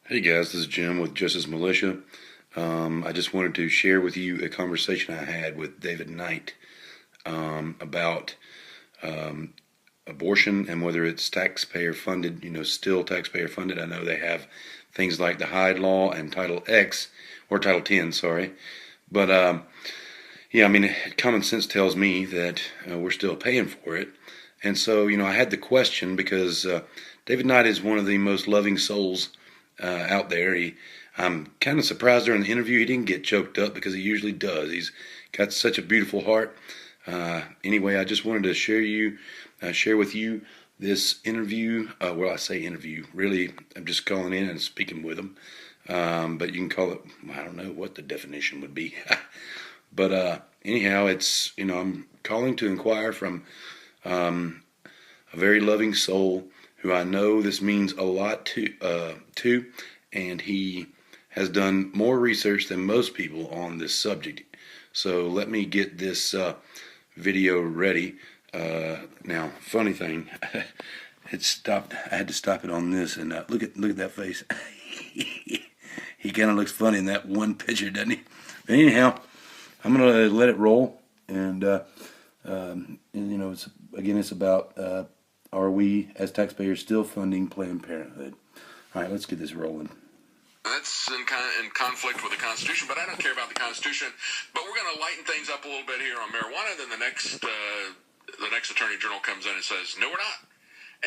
Hey guys, this is Jim with Justice Mulisha. I just wanted to share with you a conversation I had with David Knight about abortion and whether it's taxpayer funded, still taxpayer funded. I know they have things like the Hyde Law and Title X, or Title 10, sorry. But yeah, I mean, common sense tells me that we're still paying for it. And so, I had the question because David Knight is one of the most loving souls out there. I'm kind of surprised during the interview he didn't get choked up because he usually does. He's got such a beautiful heart. Anyway, I just wanted to share with you this interview. Well, I say interview. Really, I'm just calling in and speaking with him. But you can call it, I don't know what the definition would be. But anyhow, it's, I'm calling to inquire from a very loving soul who I know this means a lot to, and he has done more research than most people on this subject. So let me get this video ready. Now, funny thing, it stopped. I had to stop it on this, and look at that face. He kind of looks funny in that one picture, doesn't he? But anyhow, I'm gonna let it roll, and it's about. Are we, as taxpayers, still funding Planned Parenthood? All right, let's get this rolling. That's in conflict with the Constitution, but I don't care about the Constitution. But we're going to lighten things up a little bit here on marijuana. Then the next Attorney General comes in and says, no, we're not.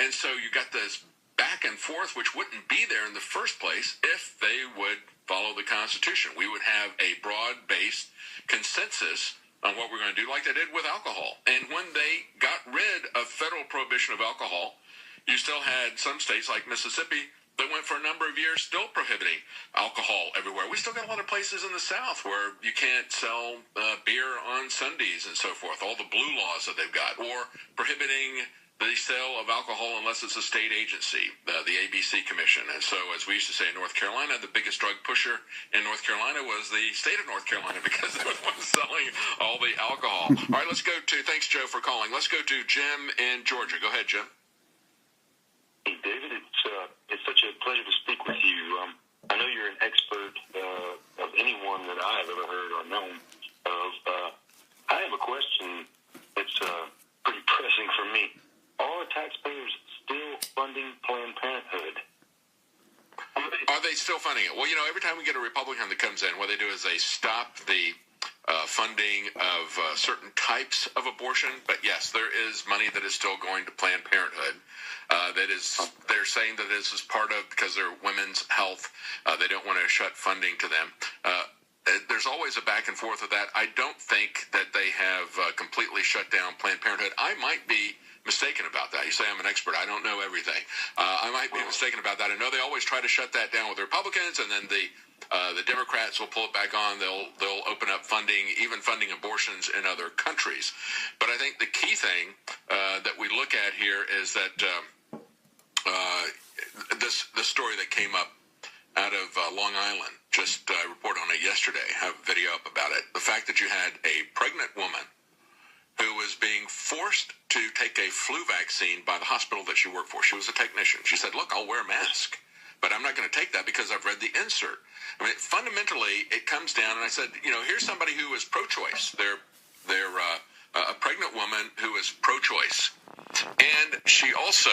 And so you got this back and forth, which wouldn't be there in the first place if they would follow the Constitution. We would have a broad-based consensus on what we're going to do, like they did with alcohol. And when they got rid of federal prohibition of alcohol, you still had some states like Mississippi that went for a number of years still prohibiting alcohol everywhere. We still got a lot of places in the South where you can't sell beer on Sundays and so forth, all the blue laws that they've got, or prohibiting the sale of alcohol unless it's a state agency, the ABC Commission. And so, as we used to say in North Carolina, the biggest drug pusher in North Carolina was the state of North Carolina because they were the ones selling all the alcohol. All right, let's go to, thanks, Joe, for calling. Let's go to Jim in Georgia. Go ahead, Jim. Hey, David, it's such a pleasure to speak with you. I know you're an expert of anyone that I've ever heard or known of. I have a question that's pretty pressing for me. Are taxpayers still funding Planned Parenthood? Are they still funding it? Well, every time we get a Republican that comes in, what they do is they stop the funding of certain types of abortion. But yes, there is money that is still going to Planned Parenthood. They're saying that this is part of, because they're women's health, they don't want to shut funding to them. There's always a back and forth with that. I don't think that they have completely shut down Planned Parenthood. I might be mistaken about that. You say I'm an expert. I don't know everything. I might be mistaken about that. I know they always try to shut that down with the Republicans, and then the Democrats will pull it back on. They'll open up funding, even funding abortions in other countries. But I think the key thing that we look at here is that this story that came up out of Long Island, just reported on it yesterday, have a video up about it. The fact that you had a pregnant woman who was being forced to take a flu vaccine by the hospital that she worked for. She was a technician. She said, look, I'll wear a mask, but I'm not going to take that because I've read the insert. I mean, fundamentally, it comes down, and I said, here's somebody who is pro-choice. They're a pregnant woman who is pro-choice. And she also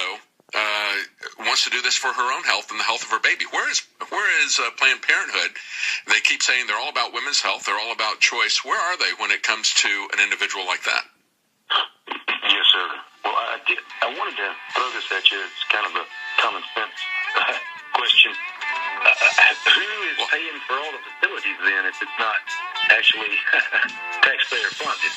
wants to do this for her own health and the health of her baby. Where is Planned Parenthood? They keep saying they're all about women's health. They're all about choice. Where are they when it comes to an individual like that? Yes, sir. Well, I wanted to throw this at you. It's kind of a common sense question. Who is paying for all the facilities then if it's not actually taxpayer funded?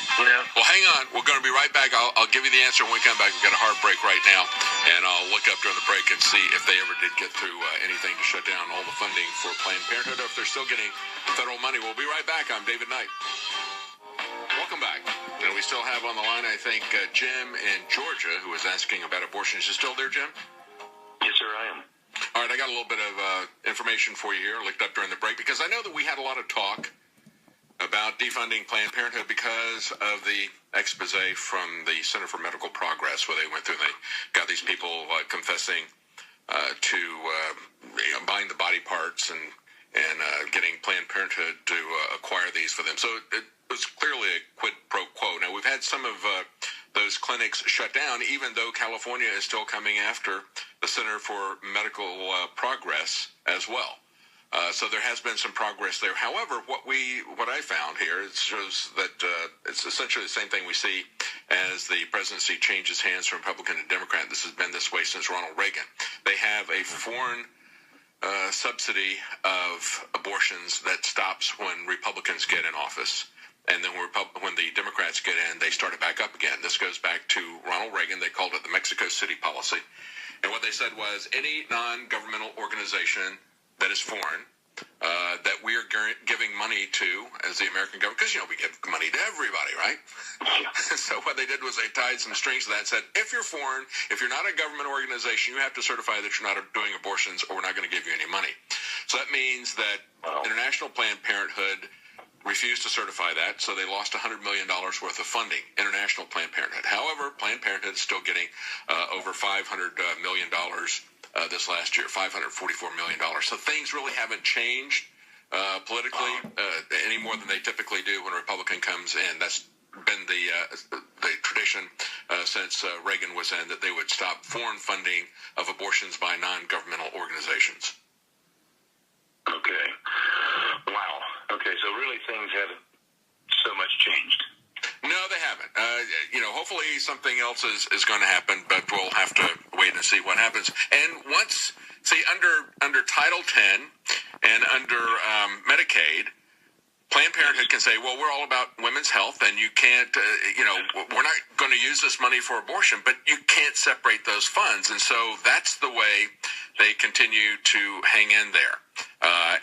Well, hang on. We're going to be right back. I'll give you the answer when we come back. We've got a hard break right now, and I'll look up during the break and see if they ever did get through anything to shut down all the funding for Planned Parenthood, or if they're still getting federal money. We'll be right back. I'm David Knight. Welcome back. And we still have on the line, I think, Jim in Georgia, who was asking about abortion. Is you still there, Jim? Yes, sir, I am. All right, I got a little bit of information for you here. I looked up during the break because I know that we had a lot of talk about defunding Planned Parenthood because of the expose from the Center for Medical Progress, where they went through and they got these people confessing to buying the body parts Planned Parenthood to acquire these for them. So it was clearly a quid pro quo. Now, we've had some of those clinics shut down, even though California is still coming after the Center for Medical Progress as well. So there has been some progress there. However, what I found here, it shows that it's essentially the same thing we see as the presidency changes hands from Republican to Democrat. This has been this way since Ronald Reagan. They have a foreign subsidy of abortions that stops when Republicans get in office. And then when the Democrats get in, they start it back up again. This goes back to Ronald Reagan. They called it the Mexico City policy. And what they said was any non-governmental organization that is foreign, that we are giving money to as the American government, because, we give money to everybody, right? So what they did was they tied some strings to that and said, if you're foreign, if you're not a government organization, you have to certify that you're not doing abortions or we're not going to give you any money. So that means that International Planned Parenthood refused to certify that, so they lost $100 million worth of funding, International Planned Parenthood. However, Planned Parenthood is still getting over $500 million this last year, $544 million. So things really haven't changed politically any more than they typically do when a Republican comes in. That's been the tradition since Reagan was in, that they would stop foreign funding of abortions by non-governmental organizations. Okay. Wow. Okay, so really things haven't so much changed. No, they haven't. Hopefully something else is going to happen, but we'll have to wait and see what happens. And under Title 10 and under Medicaid, Planned Parenthood can say, well, we're all about women's health, and you can't, we're not going to use this money for abortion, but you can't separate those funds. And so that's the way they continue to hang in there.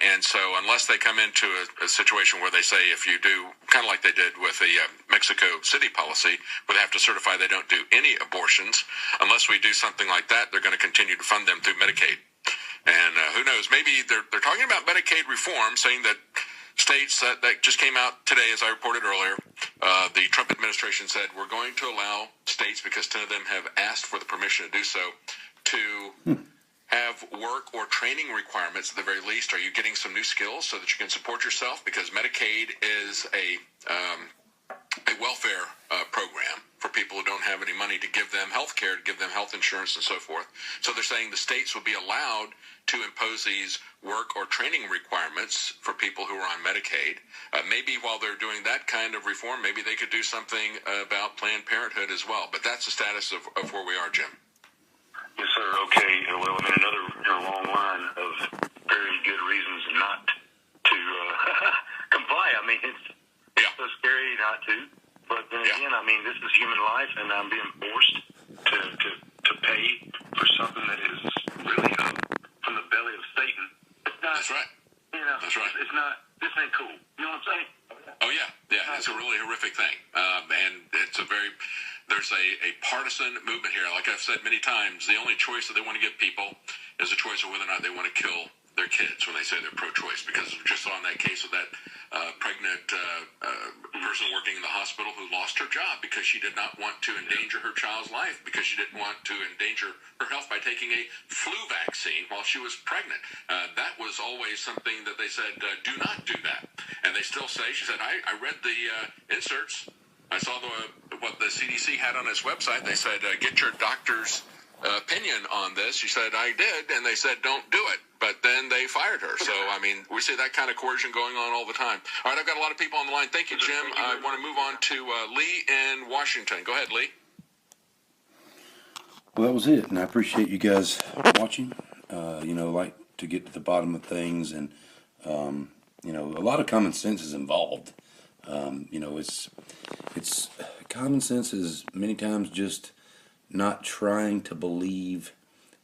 And so unless they come into a situation where they say, if you do, kind of like they did with the Mexico City policy, where they have to certify they don't do any abortions, unless we do something like that, they're going to continue to fund them through Medicaid. And who knows, maybe they're talking about Medicaid reform, saying that states that just came out today, as I reported earlier, the Trump administration said we're going to allow states, because 10 of them have asked for the permission to do so, to have work or training requirements at the very least. Are you getting some new skills so that you can support yourself? Because Medicaid is a welfare program for people who don't have any money to give them health care, to give them health insurance and so forth. So they're saying the states will be allowed to impose these work or training requirements for people who are on Medicaid. Maybe while they're doing that kind of reform, maybe they could do something about Planned Parenthood as well. But that's the status of where we are, Jim. Yes, sir. Okay. Well, another long line of very good reasons not to comply. It's so scary not to. But then again, this is human life, and I'm being forced to pay for something that is really from the belly of Satan. It's not. That's right. That's right. It's not. This ain't cool. You know what I'm saying? Oh yeah. It's a really horrific thing, and it's there's a partisan movement here. Like I've said many times, the only choice that they want to give people is a choice of whether or not they want to kill their kids when they say they're pro-choice. Because we just saw in that case of that pregnant person working in the hospital who lost her job because she did not want to endanger her child's life, because she didn't want to endanger her health by taking a flu vaccine while she was pregnant. That was always something that they said, do not do that. And they still say, she said, I read the inserts. I saw what the CDC had on its website. They said, get your doctor's opinion on this. She said, I did, and they said, don't do it. But then they fired her. So, we see that kind of coercion going on all the time. All right, I've got a lot of people on the line. Thank you, Jim. I want to move on to Lee in Washington. Go ahead, Lee. Well, that was it, and I appreciate you guys watching. Like to get to the bottom of things, and a lot of common sense is involved. It's common sense is many times just not trying to believe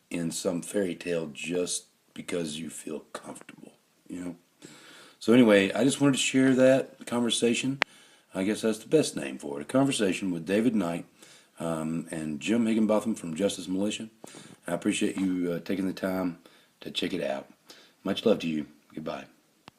in some fairy tale just because you feel comfortable, So anyway, I just wanted to share that conversation. I guess that's the best name for it. A conversation with David Knight and Jim Higginbotham from Justice Mulisha. I appreciate you taking the time to check it out. Much love to you. Goodbye.